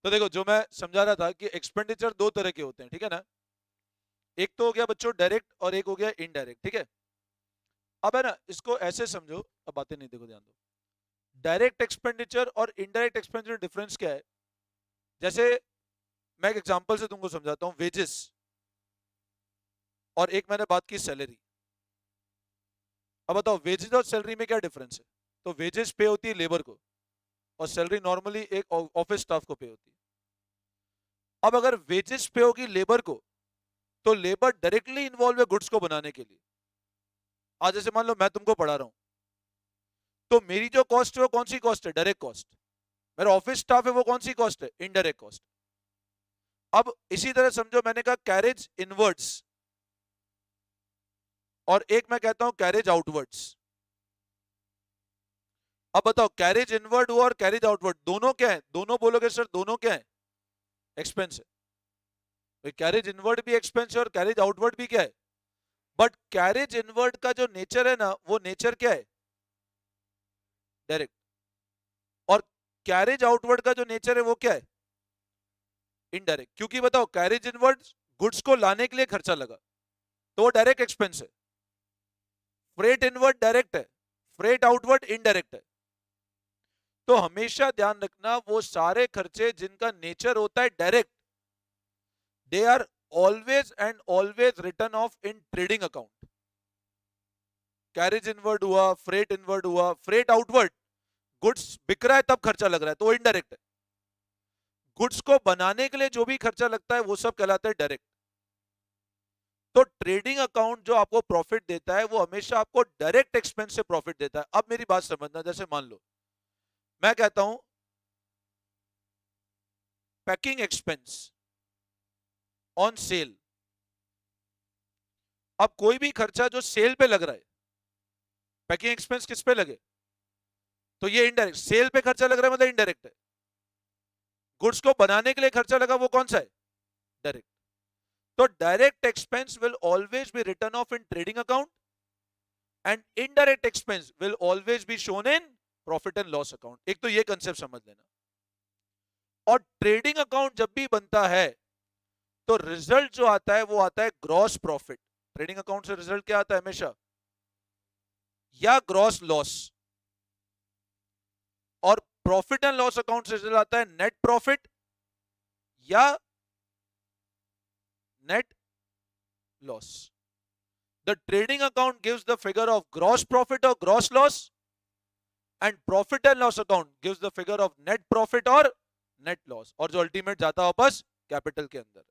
तो देखो जो मैं समझा रहा था कि एक्सपेंडिचर दो तरह के होते हैं, ठीक है ना। एक तो हो गया बच्चों डायरेक्ट और एक हो गया इनडायरेक्ट, ठीक है। अब है ना, इसको ऐसे समझो, अब बातें नहीं, देखो ध्यान दो। डायरेक्ट एक्सपेंडिचर और इनडायरेक्ट एक्सपेंडिचर डिफरेंस क्या है। जैसे मैं एक एग्जांपल से तुमको समझाता हूँ, वेजेस और एक मैंने बात की सैलरी। अब बताओ वेजेस और सैलरी में क्या डिफरेंस है। तो वेजेस पे होती है लेबर को और सैलरी नॉर्मली एक ऑफिस स्टाफ को पे होती है। अब अगर वेजेस पे होगी लेबर को, तो लेबर डायरेक्टली इन्वॉल्व है गुड्स को बनाने के लिए। आज जैसे मान लो मैं तुमको पढ़ा रहा हूं, तो मेरी जो कॉस्ट है वो कौन सी कॉस्ट है, डायरेक्ट कॉस्ट। मेरा ऑफिस स्टाफ है वो कौन सी कॉस्ट है, इनडायरेक्ट कॉस्ट। अब इसी तरह समझो, मैंने कहा कैरेज इनवर्ड्स और एक मैं कहता हूं कैरेज आउटवर्ड्स। अब बताओ कैरेज इनवर्ड हुआ और कैरेज आउटवर्ड दोनों क्या है, दोनों बोलोगे सर दोनों क्या है, एक्सपेंस है। कैरेज इनवर्ड भी एक्सपेंस है और कैरेज आउटवर्ड भी क्या है। बट कैरेज इनवर्ड का जो नेचर है ना, वो नेचर क्या है, डायरेक्ट। और कैरेज आउटवर्ड का जो नेचर है वो क्या है, इनडायरेक्ट। क्योंकि बताओ कैरेज इनवर्ड गुड्स को लाने के लिए खर्चा लगा, तो वो डायरेक्ट एक्सपेंस है। फ्रेट इनवर्ड डायरेक्ट है, फ्रेट आउटवर्ड इनडायरेक्ट है। तो हमेशा ध्यान रखना, वो सारे खर्चे जिनका नेचर होता है direct, they are always and always return of in trading account. Carriage inward हुआ, फ्रेट इनवर्ड हुआ, फ्रेट आउटवर्ड, गुड्स बिक रहा है तब खर्चा लग रहा है तो वो इनडायरेक्ट है। गुड्स को बनाने के लिए जो भी खर्चा लगता है वो सब कहलाता है डायरेक्ट। तो ट्रेडिंग अकाउंट जो आपको प्रॉफिट देता है वो हमेशा आपको डायरेक्ट एक्सपेंस से प्रॉफिट देता है। अब मेरी बात समझना, जैसे मान लो मैं कहता हूं पैकिंग एक्सपेंस ऑन सेल। अब कोई भी खर्चा जो सेल पे लग रहा है, पैकिंग एक्सपेंस किस पे लगे, तो ये इनडायरेक्ट। सेल पे खर्चा लग रहा है मतलब इनडायरेक्ट है। गुड्स को बनाने के लिए खर्चा लगा वो कौन सा है, डायरेक्ट। तो direct expense will always be return of in trading account and indirect expense will always be shown in profit and loss account. एक तो ये कंसेप्ट समझ लेना। और ट्रेडिंग अकाउंट जब भी बनता है तो रिजल्ट जो आता है वो आता है ग्रॉस प्रॉफिट। ट्रेडिंग अकाउंट से रिजल्ट क्या आता है हमेशा, या ग्रॉस लॉस। और प्रॉफिट एंड लॉस अकाउंट से रिजल्ट आता है नेट प्रॉफिट या net loss. The trading account gives the figure of gross profit और gross loss and profit and loss account gives the figure of net profit और net loss, और जो ultimate जाता है वापस कैपिटल के अंदर।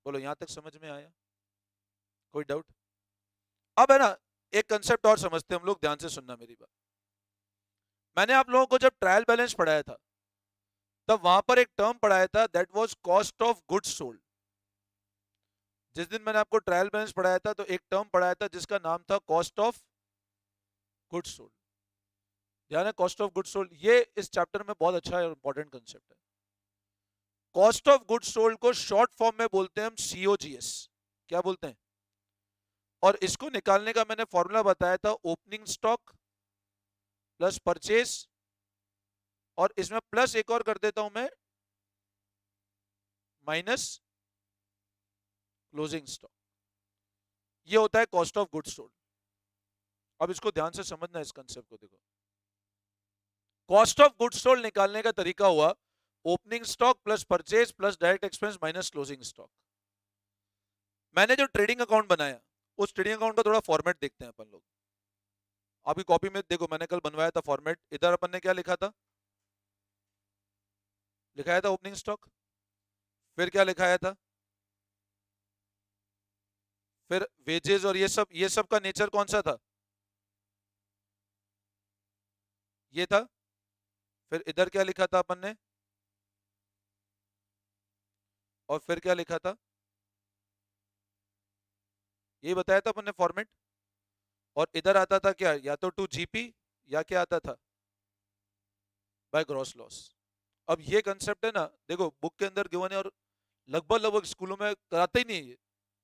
बोलो यहां तक समझ में आया, कोई डाउट। अब है ना, एक कंसेप्ट और समझते हैं हम लोग, ध्यान से सुनना मेरी बात। मैंने आप लोगों को जब ट्रायल बैलेंस पढ़ाया था तब वहां पर एक टर्म पढ़ाया था, that was cost of goods sold. जिस दिन मैंने आपको ट्रायल बैलेंस पढ़ाया था तो एक टर्म पढ़ाया था जिसका नाम था कॉस्ट ऑफ गुड्स सोल्ड। ध्यान है, कॉस्ट ऑफ गुड्स सोल्ड ये इस चैप्टर में बहुत अच्छा और इंपॉर्टेंट कंसेप्ट है। कॉस्ट ऑफ गुड्स सोल्ड को शॉर्ट फॉर्म में बोलते हैं हम सीओजीएस। क्या बोलते हैं, और इसको निकालने का मैंने फॉर्मूला बताया था, ओपनिंग स्टॉक प्लस परचेज, और इसमें प्लस एक और कर देता हूं मैं, माइनस क्लोजिंग स्टॉक। ये होता है कॉस्ट ऑफ गुड्स सोल्ड। अब इसको ध्यान से समझना, इस कंसेप्ट को देखो। कॉस्ट ऑफ गुड्स सोल्ड निकालने का तरीका हुआ opening stock plus purchase plus direct expense minus closing stock. मैंने जो ट्रेडिंग अकाउंट बनाया उस ट्रेडिंग अकाउंट का थोड़ा फॉर्मेट देखते हैं अपन लोग। आपकी कॉपी में देखो, मैंने कल बनवाया था फॉर्मेट। इधर अपन ने क्या लिखा था, लिखाया था ओपनिंग स्टॉक, फिर क्या लिखाया था, फिर वेजेस, और ये सब का नेचर कौन सा था, ये था। फिर इधर क्या लिखा था अपन ने, और फिर क्या लिखा था, ये बताया था अपन ने फॉर्मेट। और इधर आता था क्या, या तो टू जीपी या क्या आता था, बाय ग्रॉस लॉस। अब ये कंसेप्ट है ना, देखो बुक के अंदर गिवन है और लगभग लगभग स्कूलों में कराते ही नहीं है ये।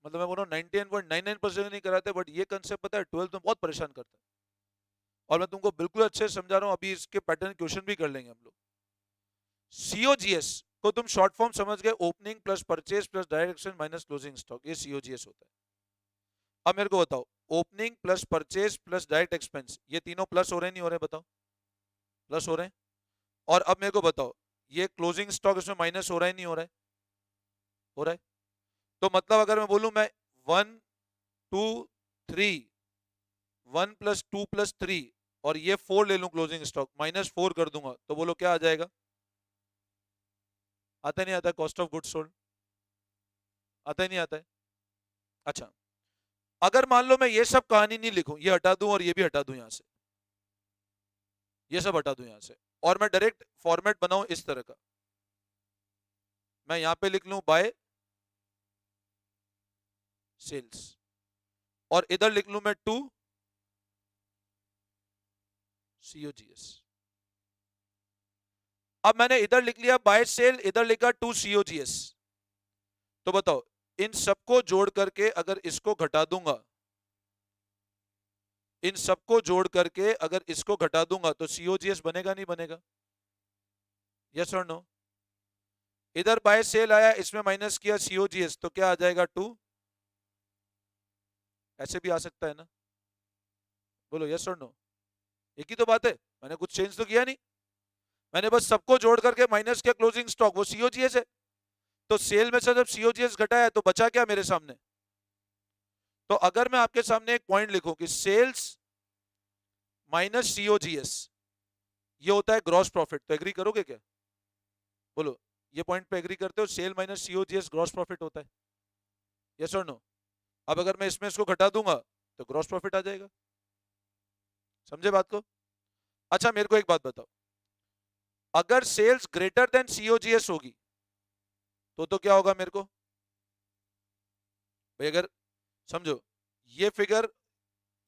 मतलब मैं बोल रहा हूँ 99.99% नहीं कराते, बट ये कंसेप्ट पता है 12th में बहुत परेशान करता है। और मैं तुमको बिल्कुल अच्छे से समझा रहा हूँ, अभी इसके पैटर्न क्वेश्चन भी कर लेंगे हम लोग। सीओजीएस को तुम शॉर्ट फॉर्म समझ गए, opening plus purchase plus direct expense minus closing stock, ये सीओजीएस होता है। अब मेरे को बताओ, opening plus purchase plus direct expense, ये तीनों प्लस हो रहे नहीं हो रहे, बताओ प्लस हो रहे हैं। और अब मेरे को बताओ, ये क्लोजिंग स्टॉक इसमें माइनस हो रहा है नहीं हो रहा है, हो रहा है। तो मतलब अगर मैं बोलूं मैं 1 2 3 1 प्लस 2 प्लस 3 और ये 4 ले लूं क्लोजिंग स्टॉक, -4 कर दूंगा, तो बोलो क्या आ जाएगा? आता नहीं आता? कॉस्ट ऑफ गुड्स सोल्ड आता ही नहीं आता है। अच्छा, अगर मान लो मैं ये सब कहानी नहीं लिखूं, ये हटा दूं और ये भी हटा दूं यहां से, ये सब हटा दूं यहां से, और मैं डायरेक्ट फॉर्मेट बनाऊं इस तरह का, मैं यहां पे लिख लूं बाय सेल्स और इधर लिख लूं मैं टू सीओजीएस। अब मैंने इधर लिख लिया बाय सेल, इधर लिखा टू सीओजीएस। तो बताओ, इन सबको जोड़ करके अगर इसको घटा दूंगा, इन सबको जोड़ करके अगर इसको घटा दूंगा तो सीओजीएस बनेगा नहीं बनेगा? यस और नो? इधर बाय सेल आया, इसमें माइनस किया सीओजीएस, तो क्या आ जाएगा? टू। ऐसे भी आ सकता है ना? बोलो यस और नो? एक ही तो बात है, मैंने कुछ चेंज तो किया नहीं, मैंने बस सबको जोड़ करके माइनस किया क्लोजिंग स्टॉक, वो सीओजीएस है। तो सेल में से जब सीओजीएस घटाया तो बचा क्या मेरे सामने? तो अगर मैं आपके सामने एक पॉइंट लिखूं कि सेल्स माइनस सीओजीएस, ये होता है ग्रॉस प्रॉफिट, तो एग्री करोगे क्या? बोलो, ये पॉइंट पे एग्री करते हो? Sale minus COGS gross profit होता है, यस और नो? अब अगर मैं इसमें इसको घटा दूंगा तो ग्रॉस प्रॉफिट आ जाएगा। समझे बात को? अच्छा मेरे को एक बात बताओ, अगर सेल्स ग्रेटर देन सीओजीएस होगी तो क्या होगा मेरे को भाई? अगर समझो, ये फिगर,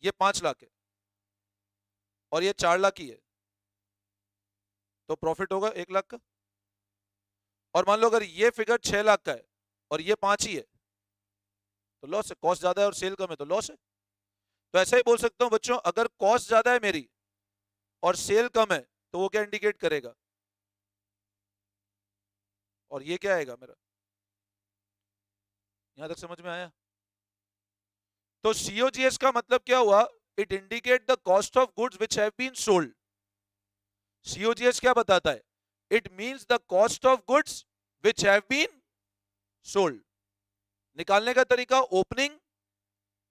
ये 5 लाख है और ये 4 लाख ही है, तो प्रॉफिट होगा 1 लाख का। और मान लो अगर ये फिगर 6 लाख का है और ये 5 ही है, तो लॉस है। कॉस्ट ज्यादा है और सेल कम है तो लॉस है। तो ऐसा ही बोल सकता हूं बच्चों, अगर कॉस्ट ज्यादा है मेरी और सेल कम है तो वो क्या इंडिकेट करेगा? और ये क्या आएगा मेरा? यहां तक समझ में आया? तो सीओजीएस का मतलब क्या हुआ? It indicate the cost of goods which have been sold. COGS क्या बताता है? It means the cost of goods which have been sold. निकालने का तरीका, ओपनिंग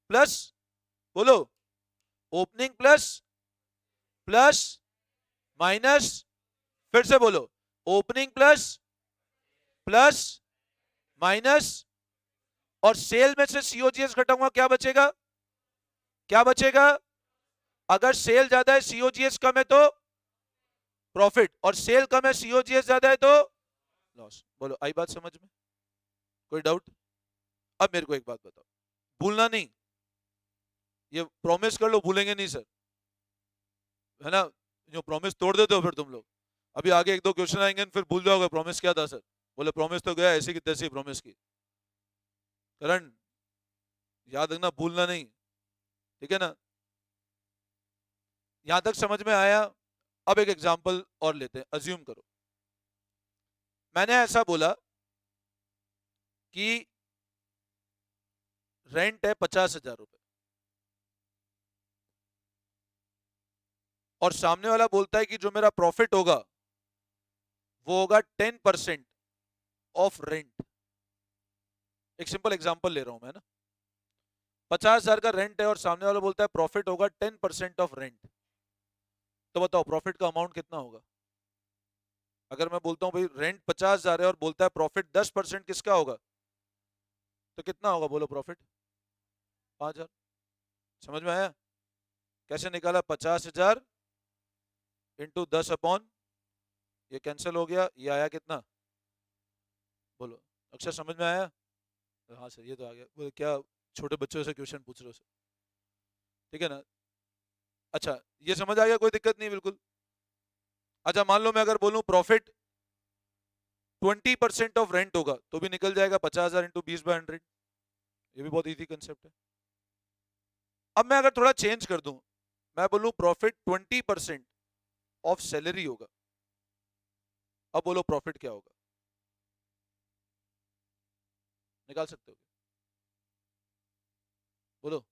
प्लस, बोलो, ओपनिंग प्लस प्लस माइनस, फिर से बोलो, ओपनिंग प्लस प्लस माइनस, और सेल में से सीओजीएस घटाऊंगा, क्या बचेगा? क्या बचेगा? अगर सेल ज्यादा है सीओजीएस कम है तो प्रॉफिट, और सेल कम है सीओजीएस ज्यादा है तो लॉस। बोलो, आई बात समझ में? कोई डाउट? अब मेरे को एक बात बताओ, भूलना नहीं, ये प्रॉमिस कर लो भूलेंगे नहीं सर, है ना? जो प्रॉमिस तोड़ देते हो फिर तुम लोग, अभी आगे एक दो क्वेश्चन आएंगे फिर भूल जाओगे प्रॉमिस क्या था सर। बोले प्रॉमिस तो गया, ऐसी की तैसी प्रॉमिस की। करण, याद रखना, भूलना नहीं, ठीक है ना? यहां तक समझ में आया? अब एक एग्जांपल और लेते हैं। अज्यूम करो मैंने ऐसा बोला कि रेंट है 50,000 रुपए, और सामने वाला बोलता है कि जो मेरा प्रॉफिट होगा वो होगा 10% ऑफ रेंट। एक सिंपल एग्जांपल ले रहा हूं मैं ना, 50,000 का रेंट है और सामने वाला बोलता है प्रॉफिट होगा 10% ऑफ रेंट। तो बताओ प्रॉफिट का अमाउंट कितना होगा? अगर मैं बोलता हूं भाई रेंट 50,000 है और बोलता है प्रॉफिट 10% किसका होगा, तो कितना होगा? बोलो प्रॉफिट 5,000। समझ में आया? कैसे निकाला? 50,000 इंटू 10 अपॉन, ये कैंसिल हो गया, ये आया कितना? बोलो, अक्षर समझ में आया? हाँ सर ये तो आ गया। बोले क्या छोटे बच्चों से क्वेश्चन पूछ रहे हो सर? ठीक है ना? अच्छा ये समझ आ गया, कोई दिक्कत नहीं बिल्कुल। अच्छा मान लो मैं अगर बोलूं प्रॉफिट 20% ऑफ रेंट होगा तो भी निकल जाएगा 50,000 इंटू 20/100। ये भी बहुत इजी कंसेप्ट है। अब मैं अगर थोड़ा चेंज कर दूं, मैं बोलूं प्रॉफिट 20% ऑफ सैलरी होगा, अब बोलो प्रॉफिट क्या होगा? निकाल सकते हो? बोलो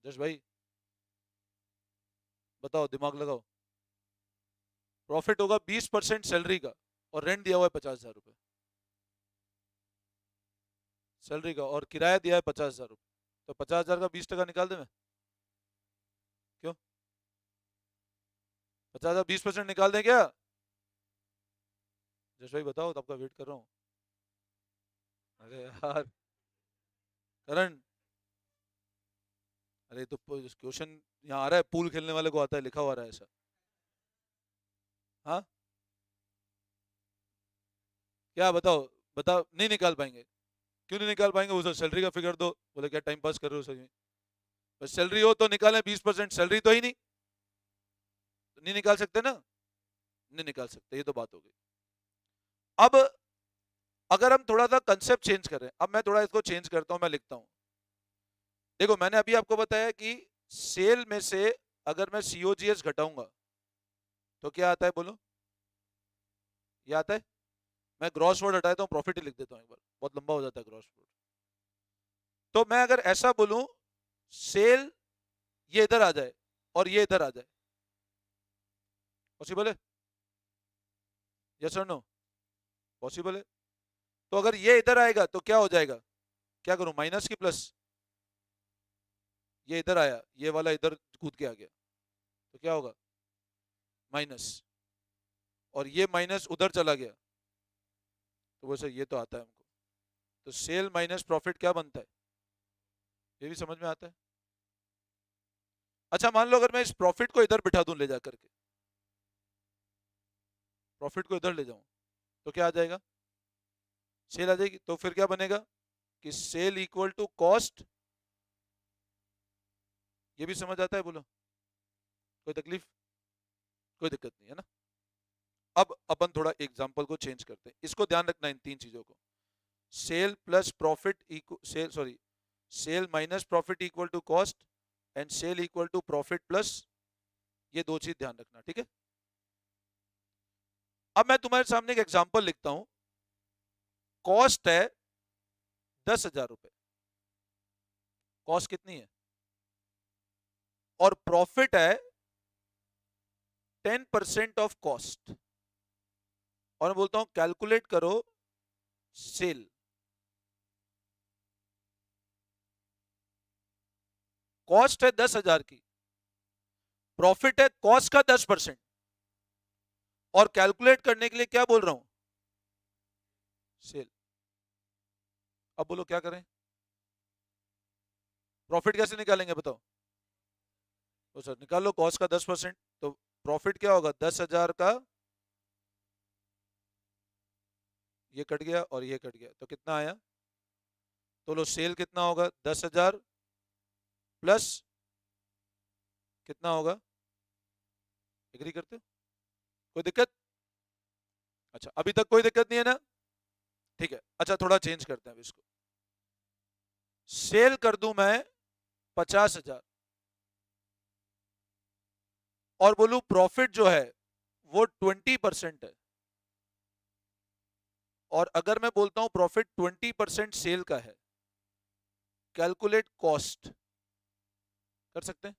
जश भाई, बताओ, दिमाग लगाओ। प्रॉफिट होगा 20% सैलरी का, और रेंट दिया हुआ है 50,000 रुपये सैलरी का, और किराया दिया है 50,000 रुपये। तो 50,000 का 20% निकाल दे मैं? क्यों? 50,000 20% निकाल दें क्या? जश भाई बताओ, तो आपका वेट कर रहा हूँ। अरे यार करण, अरे तो क्वेश्चन यहाँ आ रहा है, पूल खेलने वाले को आता है, लिखा हुआ रहा है ऐसा। हाँ, क्या बताओ? बताओ, नहीं निकाल पाएंगे? क्यों नहीं निकाल पाएंगे? वो सैलरी का फिगर दो। बोले क्या टाइम पास कर रहे हो सर? बस सैलरी हो तो निकालें, 20% सैलरी तो ही नहीं, तो नहीं निकाल सकते ना? नहीं निकाल सकते, ये तो बात हो गई। अब अगर हम थोड़ा सा कंसेप्ट चेंज करें, अब मैं थोड़ा इसको चेंज करता हूं, मैं लिखता हूं। देखो मैंने अभी आपको बताया कि सेल में से अगर मैं सीओजीएस घटाऊंगा तो क्या आता है, बोलो? ये आता है। मैं ग्रॉस वर्ड हटा देता हूं, प्रॉफिट ही लिख देता हूं एक बार, बहुत लंबा हो जाता है ग्रॉस वर्ड। तो मैं अगर ऐसा बोलूं, सेल ये इधर आ जाए और ये इधर आ जाए, पॉसिबल है? यस और नो? पॉसिबल है। तो अगर ये इधर आएगा तो क्या हो जाएगा? क्या करूं, माइनस की प्लस? ये इधर आया, ये वाला इधर कूद के आ गया, तो क्या होगा? माइनस। और ये माइनस उधर चला गया, तो वो सर ये तो आता है हमको। तो सेल माइनस प्रॉफिट क्या बनता है? ये भी समझ में आता है। अच्छा मान लो अगर मैं इस प्रॉफिट को इधर बिठा दूं ले जा करके, प्रॉफिट को इधर ले जाऊं, तो क्या आ जाएगा? सेल आ जाएगी। तो फिर क्या बनेगा कि सेल इक्वल टू कॉस्ट। ये भी समझ आता है? बोलो, कोई तकलीफ? कोई दिक्कत नहीं है ना? अब अपन थोड़ा एग्जांपल को चेंज करते हैं, इसको ध्यान रखना इन तीन चीजों को। Sale plus profit equal sale, sorry, sale minus profit equal to cost, and sale equal to profit plus, ये दो चीज ध्यान रखना, ठीक है? अब मैं तुम्हारे सामने एक एग्जांपल लिखता हूं। कॉस्ट है 10,000 रुपए, कॉस्ट कितनी है? और प्रॉफिट है 10% ऑफ कॉस्ट। और मैं बोलता हूं कैलकुलेट करो सेल। कॉस्ट है 10,000 की, प्रॉफिट है कॉस्ट का 10%, और कैलकुलेट करने के लिए क्या बोल रहा हूं? सेल। अब बोलो क्या करें? प्रॉफिट कैसे निकालेंगे बताओ? तो सर निकाल लो कॉस्ट का 10%, तो प्रॉफिट क्या होगा? 10,000 का ये कट गया और ये कट गया, तो कितना आया? तो लो, सेल कितना होगा? 10,000 प्लस कितना होगा? एग्री करते हो? कोई दिक्कत? अच्छा अभी तक कोई दिक्कत नहीं है ना? ठीक है। अच्छा थोड़ा चेंज करते हैं अब इसको। सेल कर दूं मैं 50,000, और बोलूं प्रॉफिट जो है वो 20% है, और अगर मैं बोलता हूं प्रॉफिट 20% सेल का है, कैलकुलेट कॉस्ट, कर सकते हैं?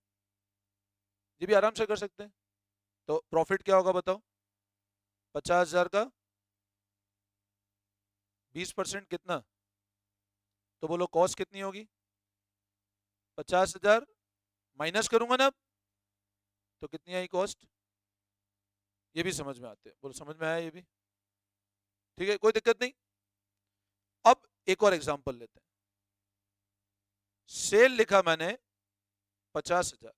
ये भी आराम से कर सकते हैं। तो प्रॉफिट क्या होगा बताओ? 50,000 का 20% कितना? तो बोलो कॉस्ट कितनी होगी? 50,000 माइनस करूंगा ना अब, तो कितनी आई कॉस्ट? ये भी समझ में आते हैं? बोलो समझ में आया ये भी? ठीक है, कोई दिक्कत नहीं। अब एक और एग्जांपल लेते हैं। सेल लिखा मैंने 50,000,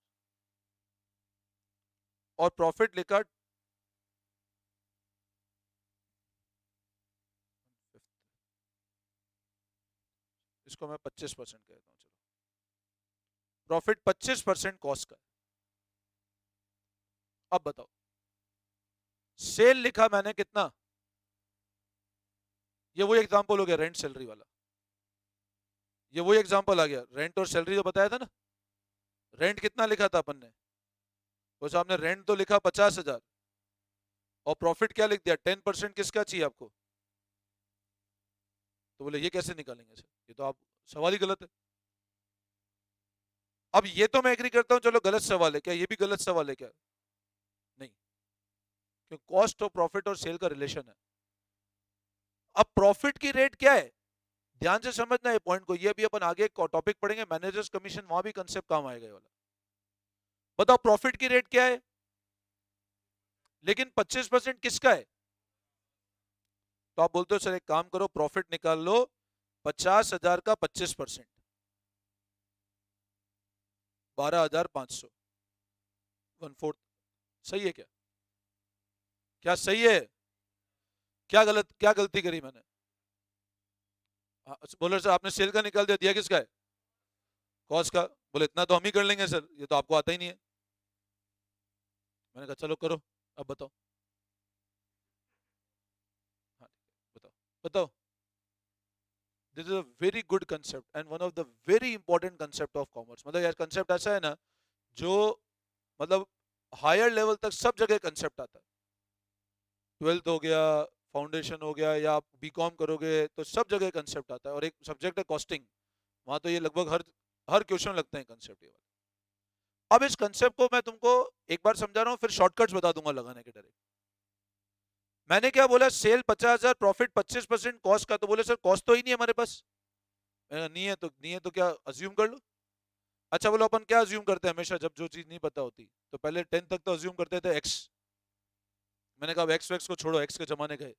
और प्रॉफिट लिखा, इसको मैं 25% कहता हूं, चलो। प्रॉफिट 25% कॉस्ट का है। अब बताओ, सेल लिखा मैंने कितना? ये वही एग्जांपल हो गया रेंट सैलरी वाला, ये वही एग्जांपल आ गया। रेंट और सैलरी जो बताया था ना, रेंट कितना लिखा था अपन ने? वो सामने रेंट तो लिखा 50,000, और प्रॉफिट क्या लिख दिया? 10% किसका चाहिए आपको? तो बोले ये कैसे निकालेंगे सर, ये तो आप सवाल ही गलत है। अब ये तो मैं एग्री करता हूं, चलो गलत सवाल है, क्या ये भी गलत सवाल है क्या? नहीं, क्योंकि कॉस्ट और प्रॉफिट और सेल का रिलेशन है। अब प्रॉफिट की रेट क्या है, ध्यान से समझना है पॉइंट को, ये भी अपन आगे टॉपिक पढ़ेंगे मैनेजर्स कमीशन, वहां भी कंसेप्ट काम आएगा ये वाला। बताओ प्रॉफिट की रेट क्या है, लेकिन 25% किसका है? तो आप बोलते हो सर एक काम करो, प्रॉफिट निकाल लो 50,000 का 25%, 12,500, 1/4। सही है क्या? क्या सही है? क्या गलत, क्या गलती करी मैंने? बोलो सर आपने सेल का निकाल दिया, दिया किसका है? कॉस्ट का। बोले इतना तो हम ही कर लेंगे सर, ये तो आपको आता ही नहीं है। मैंने कहा चलो करो, अब बताओ। हाँ बताओ, बताओ। This is a very good concept and one of the very important concept of commerce. मतलब यार कंसेप्ट ऐसा है ना जो मतलब हायर लेवल तक सब जगह कंसेप्ट आता है। 12th हो गया, फाउंडेशन हो गया, या आप बीकॉम करोगे तो सब जगह कंसेप्ट आता है। और एक सब्जेक्ट है कॉस्टिंग, वहां तो ये लगभग हर हर क्वेश्चन लगते हैं कंसेप्ट ये वाले। अब इस कंसेप्ट को मैं तुमको एक बार समझा रहा हूँ, फिर शॉर्टकट्स बता दूंगा लगाने के डायरेक्ट। मैंने क्या बोला, सेल 50,000, प्रॉफिट 25% कॉस्ट का। तो बोले सर कॉस्ट तो ही नहीं है हमारे पास। नहीं है तो नहीं है तो क्या अज्यूम कर लो। अच्छा बोलो अपन क्या अज्यूम करते हैं हमेशा जब जो चीज नहीं पता होती, तो पहले 10 तक तो अज्यूम करते थे एक्स। मैंने कहा एक्स वैक्स को छोड़ो, एक्स के जमाने गए,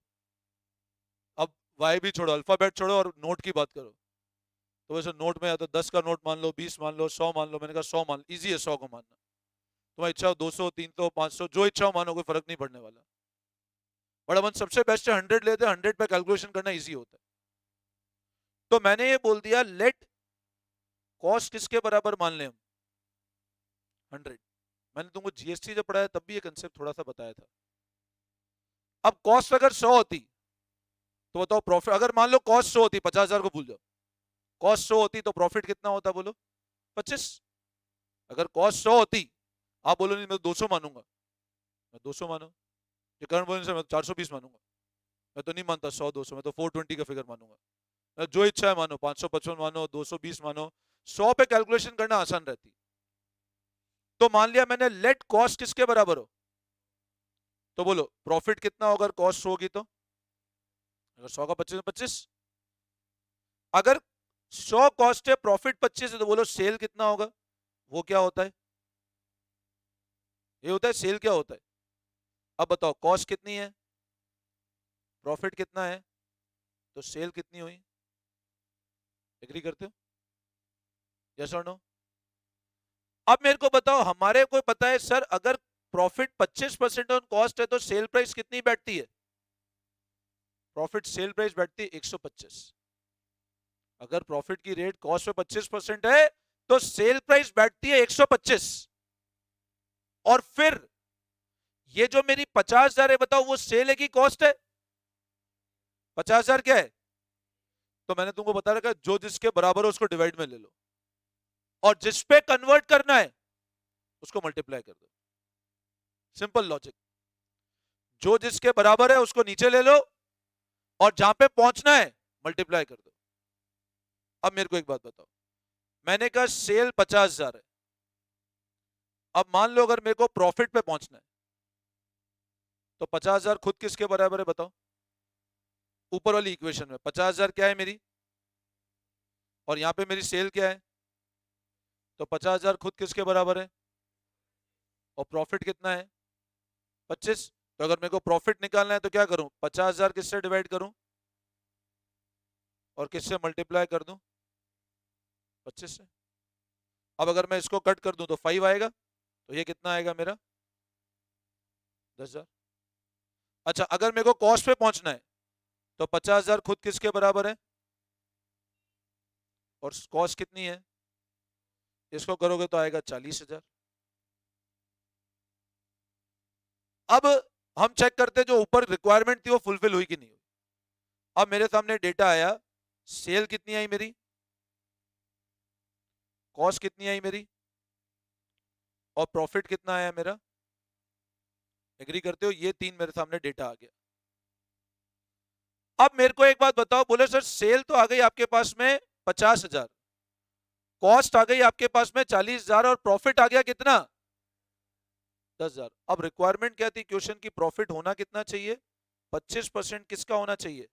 अब वाई भी छोड़ो, अल्फाबेट छोड़ो और नोट की बात करो। तो वैसे नोट में या तो 10 का नोट मान लो, 20 मान लो, 100 मान लो। मैंने कहा 100 मान, इजी है 100 को मानना। तुम्हारी इच्छा हो 200, 300, 500, जो इच्छा हो मानो, कोई फर्क नहीं पड़ने वाला। बट अपन सबसे बेस्ट है 100 लेते हैं, 100 पे कैलकुलेशन करना इजी होता है। तो मैंने ये बोल दिया लेट कॉस्ट किसके बराबर मान ले हम, 100। मैंने तुमको जीएसटी जब पढ़ाया तब भी ये कंसेप्ट थोड़ा सा बताया था। अब कॉस्ट अगर 100 होती तो बताओ प्रॉफिट, अगर मान लो कॉस्ट 100 होती, 50,000 को भूल जाओ, कॉस्ट 100 होती तो प्रॉफिट कितना होता बोलो? 25। अगर कॉस्ट 100 होती, आप बोलो नहीं मैं 200 मानूंगा, मैं 200 मानो, ये करंट बोलने से मैं 420 मानूंगा। मैं तो नहीं मानता 100 200, मैं तो 420 का फिगर मानूंगा। जो इच्छा है मानो, 555 मानो, 220 मानो, 100 पे कैलकुलेशन करना आसान रहती। तो मान लिया मैंने लेट कॉस्ट किसके बराबर हो, तो बोलो प्रॉफिट कितना होगा अगर कॉस्ट होगी तो? अगर 100 का 25 25, अगर 100 कॉस्ट है प्रॉफिट 25 है, तो बोलो सेल कितना होगा? वो क्या होता है? ये होता है सेल, क्या होता है? अब बताओ कॉस्ट कितनी है, प्रॉफिट कितना है, तो सेल कितनी हुई? एग्री करते हो? यस और नो? अब मेरे को बताओ, हमारे को पता है सर अगर प्रॉफिट 25% ऑन कॉस्ट है तो सेल प्राइस कितनी बैठती है? प्रॉफिट सेल प्राइस बैठती है 125। अगर प्रॉफिट की रेट कॉस्ट पे 25% है तो सेल प्राइस बैठती है 125। और फिर ये जो मेरी 50,000 है, बताओ वो सेल है कि कॉस्ट है? 50,000 क्या है? तो मैंने तुमको बता रखा है जो जिसके बराबर हो उसको डिवाइड में ले लो, और जिस पे कन्वर्ट करना है उसको मल्टीप्लाई कर दो। Simple logic. जो जिसके बराबर है उसको नीचे ले लो, और जहां पे पहुंचना है मल्टीप्लाई कर दो। अब मेरे को एक बात बताओ, मैंने कहा सेल 50,000 है, अब मान लो अगर मेरे को प्रॉफिट पे पहुंचना है तो 50,000 खुद किसके बराबर है बताओ? ऊपर वाली इक्वेशन में 50,000 क्या है मेरी, और यहां पे मेरी सेल क्या है, तो 50,000 खुद किसके बराबर है, और प्रॉफिट कितना है? 25। तो अगर मेरे को प्रॉफिट निकालना है तो क्या करूं, 50,000 किससे डिवाइड करूं और किससे मल्टीप्लाई कर दूं? 25 से। अब अगर मैं इसको कट कर दूं तो 5 आएगा, तो ये कितना आएगा मेरा? 10,000। अच्छा अगर मेरे को कॉस्ट पे पहुंचना है तो 50,000 खुद किसके बराबर है, और कॉस्ट कितनी है, इसको करोगे तो आएगा 40,000। अब हम चेक करते हैं जो ऊपर रिक्वायरमेंट थी वो फुलफिल हुई कि नहीं हुई। अब मेरे सामने डेटा आया, सेल कितनी आई मेरी, कॉस्ट कितनी आई मेरी, और प्रॉफिट कितना आया मेरा। एग्री करते हो? ये तीन मेरे सामने डेटा आ गया। अब मेरे को एक बात बताओ, बोले सर सेल तो आ गई आपके पास में 50,000, कॉस्ट आ गई आपके पास में 40,000 और प्रॉफिट आ गया कितना 10,000। अब रिक्वायरमेंट क्या थी क्वेश्चन की, प्रॉफिट होना कितना चाहिए 25%। किसका होना चाहिए,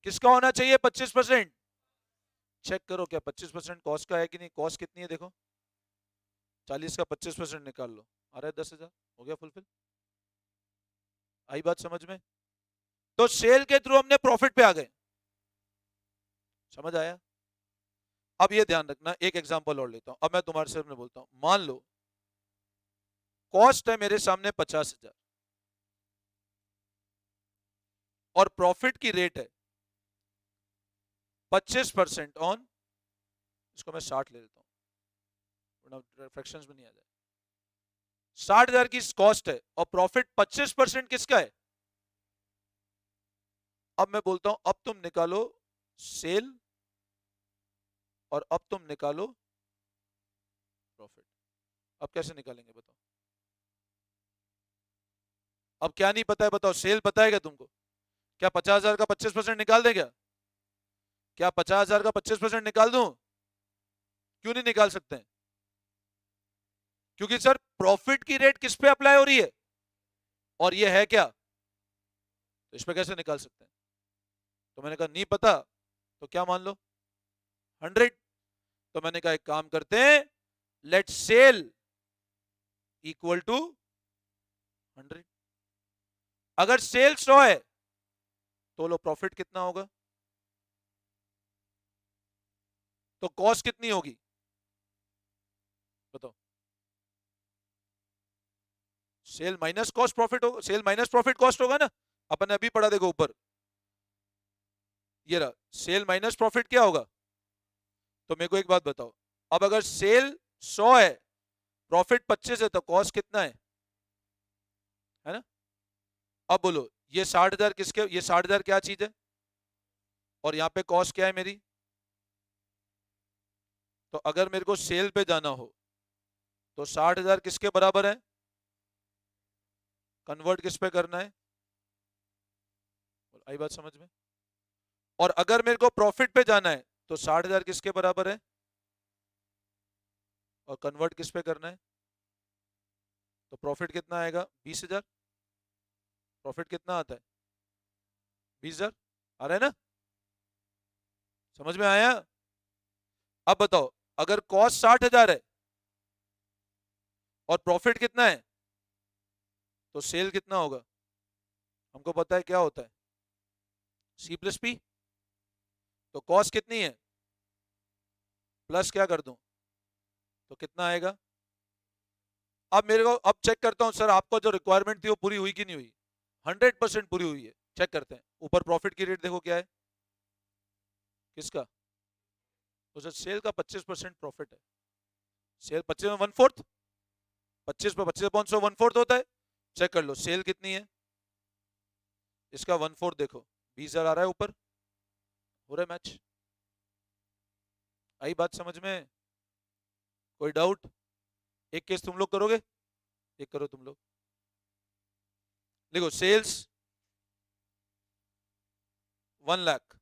किसका होना चाहिए 25%। चेक करो क्या 25% कॉस्ट का है कि नहीं, कॉस्ट कितनी है देखो, 40 का 25% निकाल लो, आ रहा है 10,000, हो गया फुलफिल। आई बात समझ में। तो सेल के थ्रू हमने प्रॉफिट पे आ गए, समझ आया। अब ये ध्यान रखना, एक एग्जांपल और लेता हूं, अब मैं तुम्हारे सामने बोलता हूं, मान लो कॉस्ट है मेरे सामने 50,000 और प्रॉफिट की रेट है 25% ऑन, इसको मैं 60 ले लेता हूं, फ्रैक्शंस में नहीं आ जाए। 60,000 की कॉस्ट है और प्रॉफिट 25% किसका है। अब मैं बोलता हूं अब तुम निकालो सेल और अब तुम निकालो प्रॉफिट। अब कैसे निकालेंगे बताओ, अब क्या नहीं पता है बताओ, सेल पता है क्या तुमको, क्या 50,000 का 25% निकाल दे क्या 50,000 का 25% निकाल दूं, क्यों नहीं निकाल सकते हैं, क्योंकि सर प्रॉफिट की रेट किस पे अप्लाई हो रही है और ये है क्या, तो इस पे कैसे निकाल सकते हैं। तो मैंने कहा नहीं पता, तो क्या मान लो 100। तो मैंने कहा एक काम करते हैं, लेट सेल इक्वल टू 100। अगर सेल 100 है तो लो प्रॉफिट कितना होगा, तो कॉस्ट कितनी होगी बताओ, सेल माइनस कॉस्ट प्रॉफिट होगा, सेल माइनस प्रॉफिट कॉस्ट होगा ना, अपन ने अभी पढ़ा देखो ऊपर, ये रहा सेल माइनस प्रॉफिट क्या होगा। तो मेरे को एक बात बताओ, अब अगर सेल 100 है प्रॉफिट 25 है तो कॉस्ट कितना है ना। अब बोलो ये 60,000 किसके, ये 60,000 क्या चीज है और यहाँ पे कॉस्ट क्या है मेरी। तो अगर मेरे को सेल पे जाना हो तो 60,000 किसके बराबर है, कन्वर्ट किस पे करना है, आई बात समझ में। और अगर मेरे को प्रॉफिट पे जाना है तो 60,000 किसके बराबर है और कन्वर्ट किस पे करना है, तो प्रॉफिट कितना आएगा 20,000। प्रॉफिट कितना आता है 20,000, आ रहा है ना, समझ में आया। अब बताओ अगर कॉस्ट 60,000 है और प्रॉफिट कितना है तो सेल कितना होगा, हमको पता है क्या होता है सी प्लस पी। तो कॉस्ट कितनी है प्लस क्या कर दूं तो कितना आएगा। अब मेरे को अब चेक करता हूं सर आपको जो रिक्वायरमेंट थी वो पूरी हुई कि नहीं हुई, 100% पूरी हुई है, चेक करते हैं ऊपर प्रॉफिट की रेट देखो क्या है किसका, तो सर सेल का 25% प्रॉफिट है, सेल 25 में 1/4, 25 पे 25 वन फोर्थ होता है, चेक कर लो सेल कितनी है, इसका 1/4 देखो 20,000 आ रहा है ऊपर, हो रहा है मैच। आई बात समझ में, कोई डाउट। एक केस तुम लोग करोगे, एक करो तुम लोग, देखो sales 1 lakh,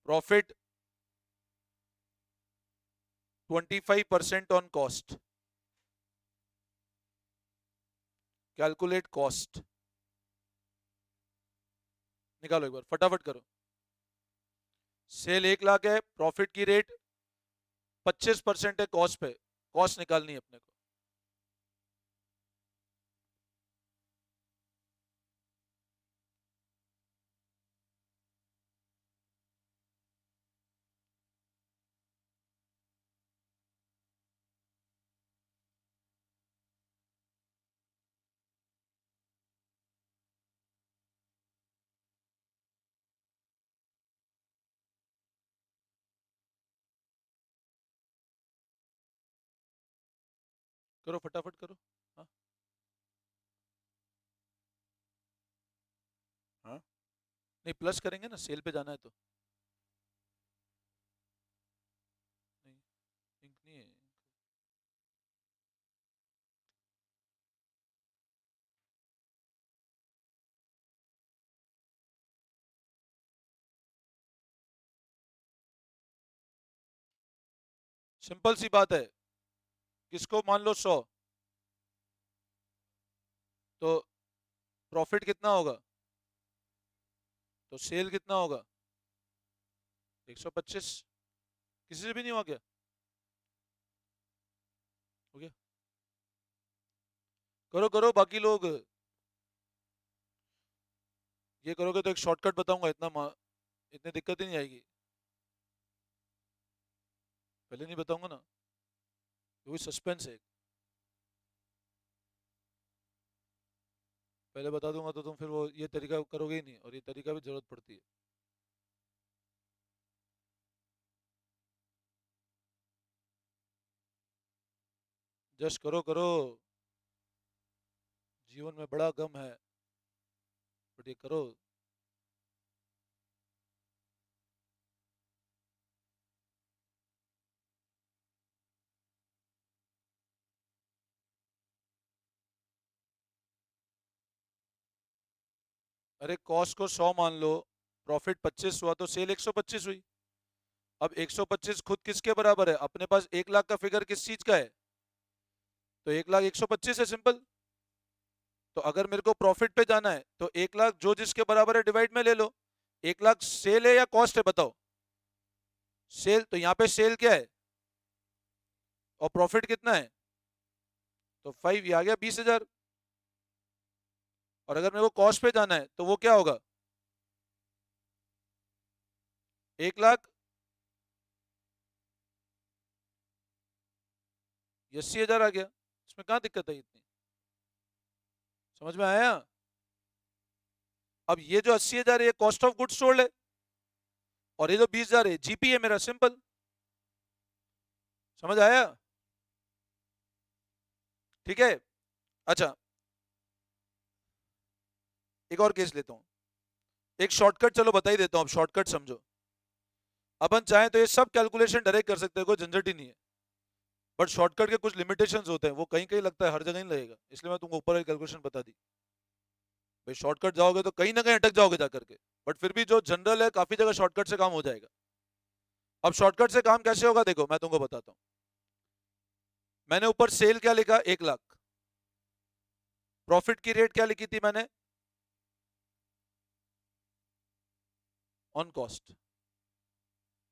profit 25% on cost, calculate cost, निकालो एक बार फटाफट करो। सेल 1 लाख है, प्रॉफिट की रेट 25% है कॉस्ट पे, कॉस्ट निकालनी है अपने को। करो फटाफट करो। हाँ हाँ, नहीं प्लस करेंगे ना, सेल पे जाना है तो, नहीं इंक नहीं है। सिंपल सी बात है, किसको मान लो 100, तो प्रॉफिट कितना होगा, तो सेल कितना होगा 125। किसी से भी नहीं हुआ क्या, हो गया? करो करो, बाकी लोग ये करोगे तो एक शॉर्टकट बताऊंगा, इतनी दिक्कत ही नहीं आएगी। पहले नहीं बताऊंगा ना, क्योंकि सस्पेंस है। पहले बता दूंगा तो तुम फिर वो ये तरीका करोगे ही नहीं, और ये तरीका भी जरूरत पड़ती है। जस्ट करो करो, जीवन में बड़ा गम है, बट ये करो। अरे कॉस्ट को 100 मान लो, प्रॉफिट 25 हुआ तो सेल 125 हुई। अब 125 खुद किसके बराबर है, अपने पास 1 लाख का फिगर किस चीज का है, तो 1 लाख 125 है, सिंपल। तो अगर मेरे को प्रॉफिट पे जाना है तो 1 लाख जो जिसके बराबर है डिवाइड में ले लो। 1 लाख सेल है या कॉस्ट है, बताओ। सेल, तो यहाँ पे सेल क्या है और प्रॉफिट कितना है, तो 5, ये आ गया 20,000। और अगर मेरे को कॉस्ट पे जाना है तो वो क्या होगा, 1 लाख 80,000 आ गया। इसमें कहाँ दिक्कत है इतनी, समझ में आया? अब ये जो 80,000 है ये कॉस्ट ऑफ गुड्स सोल्ड है, और ये जो 20,000 है जीपी है मेरा, सिंपल। समझ आया? ठीक है। अच्छा, एक और केस लेता हूं, एक शॉर्टकट चलो बता ही देता हूं, अब शॉर्टकट समझो। अपन चाहें तो ये सब कैलकुलेशन डायरेक्ट कर सकते हैं, कोई झंझट ही नहीं है। बट शॉर्टकट के कुछ लिमिटेशंस होते हैं, वो कहीं कहीं लगता है, हर जगह नहीं लगेगा, इसलिए मैं तुमको ऊपर वाली कैलकुलेशन बता दी। भाई शॉर्टकट जाओगे तो कहीं ना कहीं अटक जाओगे जाकर के, बट फिर भी जो जनरल है काफी जगह शॉर्टकट से काम हो जाएगा। अब शॉर्टकट से काम कैसे होगा, देखो मैं तुमको बताता हूँ। मैंने ऊपर सेल क्या लिखा, 1 लाख। प्रॉफिट की रेट क्या लिखी थी मैंने, ऑन कॉस्ट।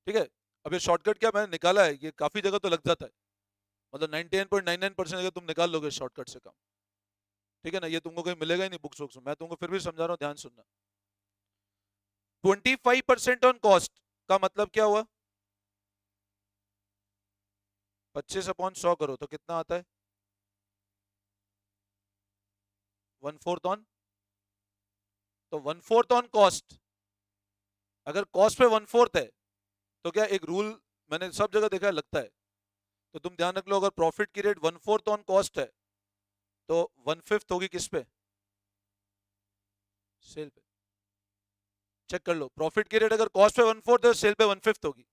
ठीक है। अब ये शॉर्टकट क्या मैंने निकाला है, ये काफी जगह तो लग जाता है, मतलब 99.99% अगर तुम निकाल लोगे शॉर्टकट से काम। ठीक है ना, ये तुमको कहीं मिलेगा ही नहीं बुक्स वुक्स में, मैं तुमको फिर भी समझा रहा हूँ, ध्यान सुनना। 25% ऑन कॉस्ट का मतलब क्या हुआ, 25/100 करो तो कितना आता है, 1/4 ऑन, तो 1/4 ऑन कॉस्ट। अगर कॉस्ट पे 1/4 है तो क्या एक रूल मैंने सब जगह देखा है, लगता है, तो तुम ध्यान रख लो, अगर प्रॉफिट की रेट 1/4 ऑन कॉस्ट है तो 1/5 होगी किस पे, सेल पे। चेक कर लो, प्रॉफिट की रेट अगर कॉस्ट पे 1/4 है तो सेल पे 1/5 होगी।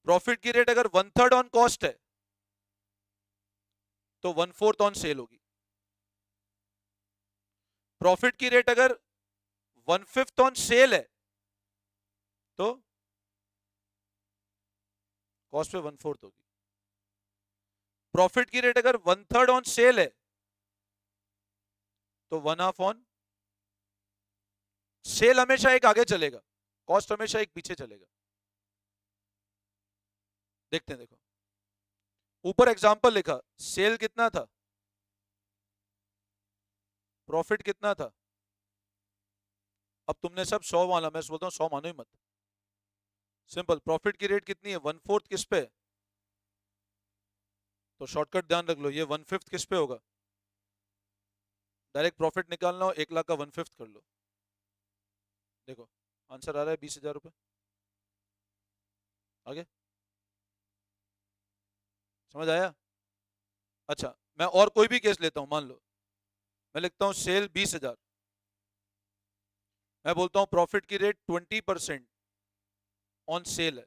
प्रॉफिट की रेट अगर 1/3 ऑन कॉस्ट है तो 1/4 ऑन सेल होगी। प्रॉफिट की रेट अगर 1/5 ऑन सेल है तो कॉस्ट पे 1/4 होगी। प्रॉफिट की रेट अगर 1/3 ऑन सेल है तो 1/2 ऑन सेल। हमेशा एक आगे चलेगा, कॉस्ट हमेशा एक पीछे चलेगा। देखते हैं, देखो ऊपर एग्जांपल लिखा, सेल कितना था, प्रॉफिट कितना था। अब तुमने सब 100 माना, मैं बोलता हूं 100 मानो ही मत, सिंपल। प्रॉफिट की रेट कितनी है, 1/4 किस पे, तो शॉर्टकट ध्यान रख लो, ये 1/5 किस पे होगा, डायरेक्ट प्रॉफिट निकालना हो 1 लाख का 1/5 कर लो। देखो आंसर आ रहा है 20,000 रुपए। आगे समझ आया? अच्छा, मैं और कोई भी केस लेता हूं, मान लो मैं लिखता हूं सेल 20,000, मैं बोलता हूं प्रॉफिट की रेट 20% ऑन सेल है।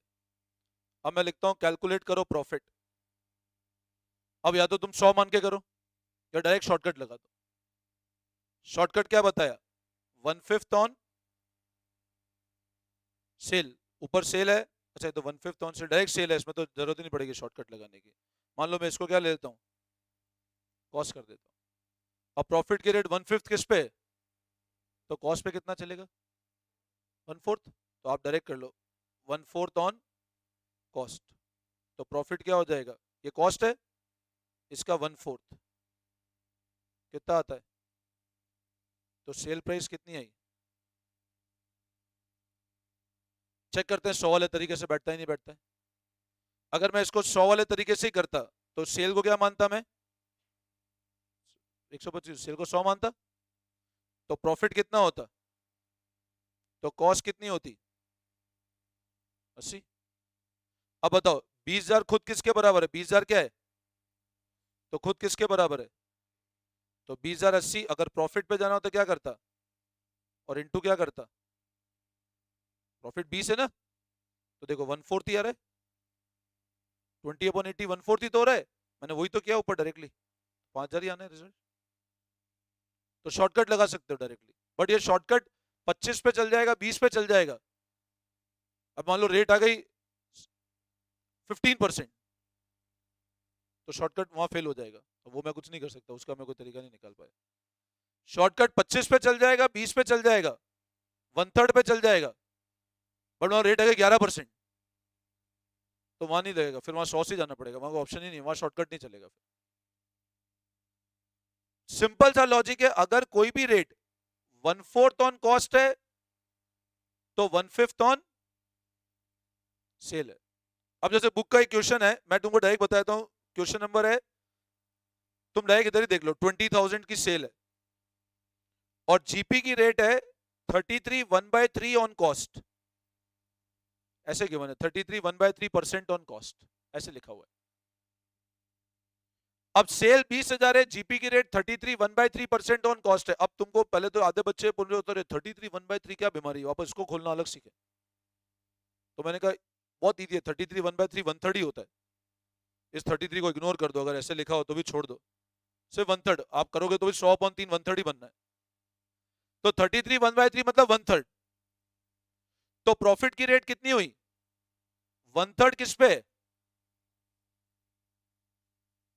अब मैं लिखता हूं कैलकुलेट करो प्रॉफिट। अब या तो तुम 100 मान के करो या डायरेक्ट शॉर्टकट लगा दो। शॉर्टकट क्या बताया, 1/5 ऑन सेल, ऊपर सेल है अच्छा ये तो 1/5 ऑन से डायरेक्ट सेल है, इसमें तो जरूरत ही नहीं पड़ेगी शॉर्टकट लगाने की। मान लो मैं इसको क्या ले लेता हूँ, कॉस्ट कर देता हूँ। अब प्रॉफिट की रेट 1/5 किस पे है? तो कॉस्ट पे कितना चलेगा? 1/4। तो आप डायरेक्ट कर लो 1/4 ऑन कॉस्ट। तो प्रॉफिट क्या हो जाएगा, ये कॉस्ट है, इसका 1/4 कितना आता है? तो सेल प्राइस कितनी आई? चेक करते हैं 100 वाले तरीके से बैठता ही नहीं बैठता है। अगर मैं इसको 100 वाले तरीके से ही करता तो सेल को क्या मानता मैं? 125। सेल को 100 मानता तो प्रॉफिट कितना होता? तो कॉस्ट कितनी होती? 80। अब बताओ 20,000 खुद किसके बराबर है? 20,000 क्या है? तो खुद किसके बराबर है? तो 20,000 80। अगर प्रॉफिट पे जाना हो तो क्या करता? और इंटू क्या करता? प्रॉफिट 20 है ना, तो देखो 1/4 ही आ रहा है। 20/80 1/4 ही तो हो रहा है। मैंने वही तो किया ऊपर डायरेक्टली, 5,000 ही आना है रिजल्ट। तो शॉर्टकट लगा सकते हो डायरेक्टली, बट ये शॉर्टकट 25 पे चल जाएगा, 20 पे चल जाएगा। अब मान लो रेट आ गई 15%, तो शॉर्टकट वहां फेल हो जाएगा। तो वो मैं कुछ नहीं कर सकता, उसका मैं कोई तरीका नहीं निकाल पाया। शॉर्टकट 25 पे चल जाएगा, 20 पे चल जाएगा, 1/3 पे चल जाएगा, बट वहां रेट आ गया 11%, तो वहां नहीं लगेगा, फिर वहां 100 से जाना पड़ेगा, वहां ऑप्शन ही नहीं, वहां शॉर्टकट नहीं चलेगा। सिंपल सा लॉजिक है, अगर कोई भी रेट 1/4 ऑन कॉस्ट है तो 1/5 ऑन सेल है। अब जैसे बुक का एक क्वेश्चन है, मैं तुमको डायरेक्ट बताता हूं। क्वेश्चन नंबर है, तुम डायरेक्ट इधर ही देख लो, 20,000 की सेल है और जीपी की रेट है 33 1/3 ऑन कॉस्ट। ऐसे गिवन है 33 1/3% ऑन कॉस्ट, ऐसे लिखा हुआ है। अब सेल 20,000 है, जीपी की रेट 33 1/3% ऑन कॉस्ट है। अब तुमको पहले तो आधे बच्चे बोल रहे होते रहे 33 1/3 क्या बीमारी है, वापस इसको खोलना अलग सीखे। तो मैंने कहा बहुत ईजी है, 33 1/3 1/3 ही होता है। इस 33 को इग्नोर कर दो, अगर ऐसे लिखा हो तो भी छोड़ दो, सिर्फ 1/3 आप करोगे तो भी 100/3 1/3 ही बनना है। तो 33 1/3 मतलब 1/3। तो प्रॉफिट की रेट कितनी हुई? 1/3 किस पे?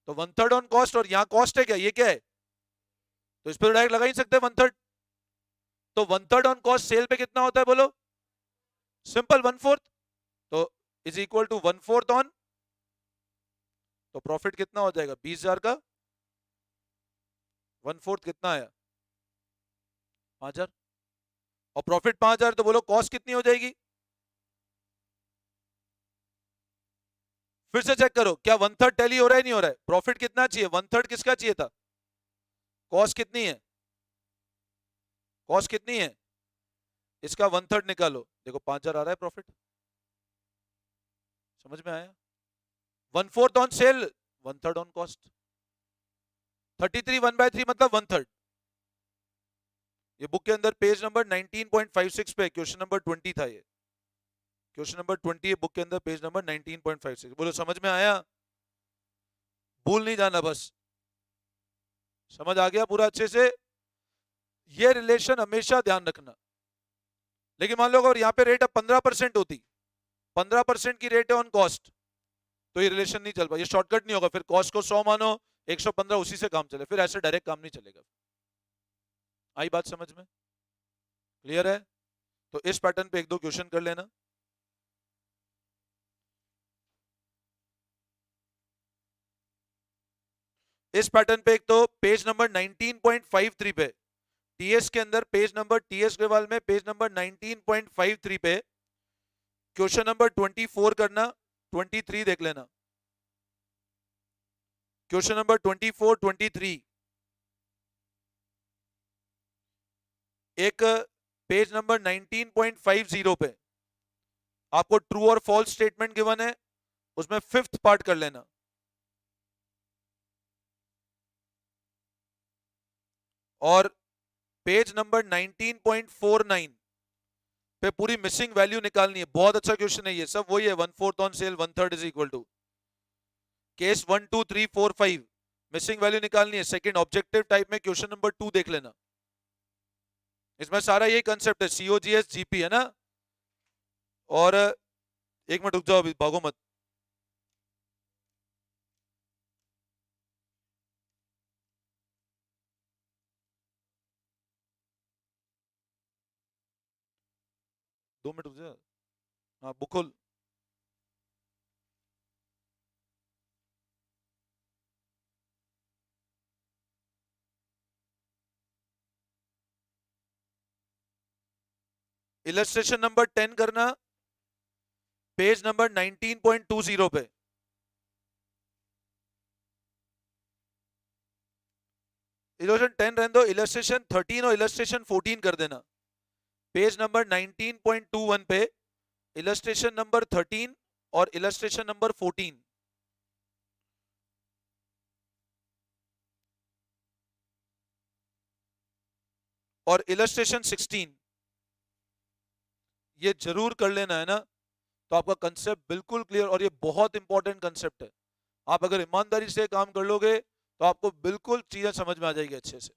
तो 1/3 ऑन कॉस्ट, और यहां कॉस्ट है क्या, ये क्या है? तो इस पर डायरेक्ट लगा ही सकते हैं 1/3। तो 1/3 ऑन कॉस्ट सेल पे कितना होता है बोलो? सिंपल 1/4। तो इज इक्वल टू 1/4 ऑन, तो प्रॉफिट कितना हो जाएगा 20,000 का 1/4 कितना आया? 5,000। और प्रॉफिट 5,000, तो बोलो कॉस्ट कितनी हो जाएगी? फिर से चेक करो, क्या 1/3 टैली हो रहा है नहीं हो रहा है? प्रॉफिट कितना चाहिए? 1/3 किसका चाहिए था? कॉस्ट कितनी है? कॉस्ट कितनी है? इसका 1/3 निकालो, देखो 5,000 आ रहा है प्रॉफिट। समझ में आया? 1/4 ऑन सेल, 1/3 ऑन कॉस्ट। 33 1/3 मतलब 1/3। ये बुक के अंदर पेज नंबर 19.56 पे क्वेश्चन नंबर 20 था। ये क्वेश्चन नंबर 20 है बुक के अंदर, पेज नंबर 19.56। बोलो समझ में आया? भूल नहीं जाना बस। समझ आ गया पूरा अच्छे से? ये रिलेशन हमेशा ध्यान रखना। लेकिन मान लो अगर यहाँ पे रेट अब 15% होती, 15% की रेट है ऑन कॉस्ट, तो ये रिलेशन नहीं चल पाए, ये शॉर्टकट नहीं होगा। फिर कॉस्ट को 100 मानो, 115 उसी से काम चले, फिर ऐसे डायरेक्ट काम नहीं चलेगा। आई बात समझ में? क्लियर है? तो इस पैटर्न पे एक दो क्वेश्चन कर लेना। इस पैटर्न पे एक तो पेज नंबर 19.53 पे, टीएस के अंदर पेज नंबर, टीएस ग्रेवाल में पेज नंबर 19.53 पे क्वेश्चन नंबर 24 करना, 23 देख लेना। क्वेश्चन नंबर 24 23, एक पेज नंबर 19.50 पे आपको ट्रू और फॉल्स स्टेटमेंट गिवन है, उसमें 5th पार्ट कर लेना। और पेज नंबर 19.49 पे पूरी मिसिंग वैल्यू निकालनी है। बहुत अच्छा क्वेश्चन है ये, सब वही है, 1/4 on sale 1/3 is equal to case 1 2 3 4 5, missing value निकालनी है। सेकंड ऑब्जेक्टिव टाइप में क्वेश्चन नंबर 2 देख लेना, इसमें सारा यही कंसेप्ट है, सीओजीएस जीपी है ना। और एक मिनट रुक जाओ, अभी भागो मत। दो मिनट रुक जाओ। हाँ बुक खोल। इलस्ट्रेशन नंबर 10 करना, पेज नंबर 19.20 पे। इलस्ट्रेशन 10 रहने दो, इलस्ट्रेशन 13 और इलस्ट्रेशन 14 कर देना। पेज नंबर 19.21 पे इलस्ट्रेशन नंबर 13 और इलस्ट्रेशन नंबर 14। और इलस्ट्रेशन 16 ये जरूर कर लेना है ना, तो आपका कंसेप्ट बिल्कुल क्लियर, और ये बहुत इंपॉर्टेंट कंसेप्ट है। आप अगर ईमानदारी से काम कर लोगे तो आपको बिल्कुल चीजें समझ में आ जाएगी अच्छे से।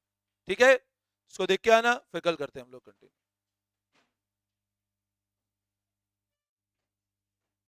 ठीक है, इसको देख के आना, फिर कल करते हैं हम लोग कंटिन्यू।